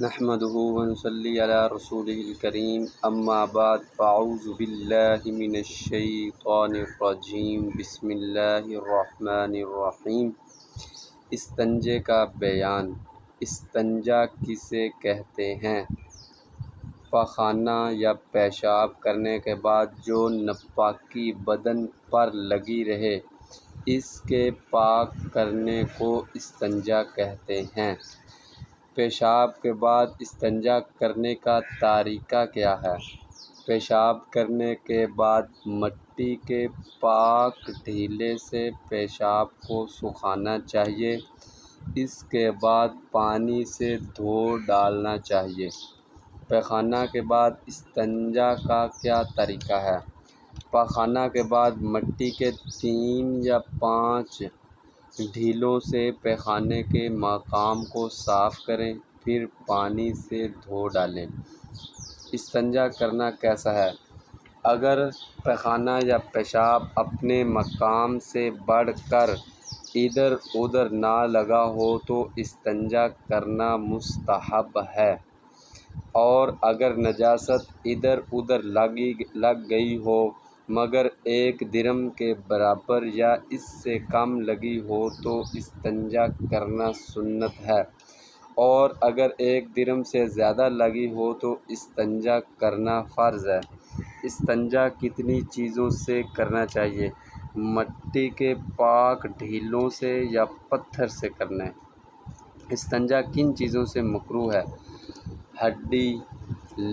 نحمده ونصلي على رسوله الكريم اما بعد فاعوذ باللہ من الشیطان الرجیم بسم اللہ الرحمن الرحیم۔ استنجے کا بیان۔ استنجا کسے کہتے ہیں؟ پاخانہ یا پیشاب کرنے کے بعد جو ناپاکی بدن پر لگی رہے اس کے پاک کرنے کو استنجا کہتے ہیں۔ پیشاب کے بعد استنجا کرنے کا طریقہ کیا ہے؟ پیشاب کرنے کے بعد مٹی کے پاک ڈھیلے سے پیشاب کو سکھانا چاہیے، اس کے بعد پانی سے دھو ڈالنا چاہیے۔ پاخانہ کے بعد استنجا کا کیا طریقہ ہے؟ پاخانہ کے بعد مٹی کے 3 یا 5 ڈھیلوں سے پیخانے کے مقام کو صاف کریں، پھر پانی سے دھو ڈالیں۔ استنجا کرنا کیسا ہے؟ اگر پاخانہ یا پیشاب اپنے مقام سے بڑھ کر ادھر ادھر نہ لگا ہو تو استنجا کرنا مستحب ہے، اور اگر نجاست ادھر ادھر لگ گئی ہو مگر 1 درہم کے برابر یا اس سے کم لگی ہو تو استنجا کرنا سنت ہے، اور اگر 1 درہم سے زیادہ لگی ہو تو استنجا کرنا فرض ہے۔ استنجا کتنی چیزوں سے کرنا چاہیے؟ مٹی کے پاک ڈھیلوں سے یا پتھر سے کرنا ہے۔ استنجا کن چیزوں سے مکروہ ہے؟ ہڈی،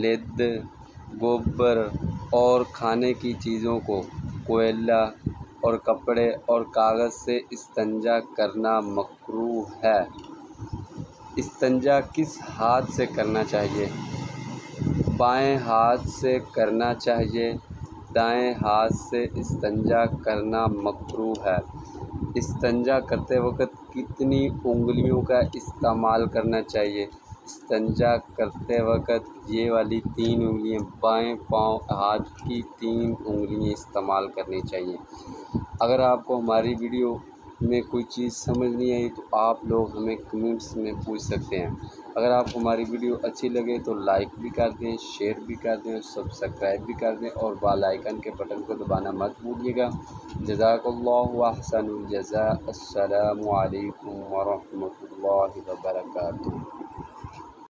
لد، گوبر اور کھانے کی چیزوں کو، کوئلہ اور کپڑے اور کاغذ سے استنجا کرنا مکروہ ہے۔ استنجا کس ہاتھ سے کرنا چاہیے؟ بائیں ہاتھ سے کرنا چاہیے، دائیں ہاتھ سے استنجا کرنا مکروہ ہے۔ استنجا کرتے وقت کتنی انگلیوں کا استعمال کرنا چاہیے؟ استنجا کرتے وقت یہ والی 3 انگلیاں، بائیں پاؤں ہاتھ کی 3 انگلیاں استعمال کرنی چاہیے۔ اگر آپ کو ہماری ویڈیو میں کوئی چیز سمجھ نہیں آئی تو آپ لوگ ہمیں کمنٹس میں پوچھ سکتے ہیں۔ اگر آپ کو ہماری ویڈیو اچھی لگے تو لائک بھی کر دیں، شیئر بھی کر دیں اور سبسکرائب بھی کر دیں، اور بیل آئیکن کے بٹن کو دبانا مت بھولیے گا۔ جزاک اللہ احسن الجزاء۔ السلام علیکم ورحمۃ اللہ وبرکاتہ۔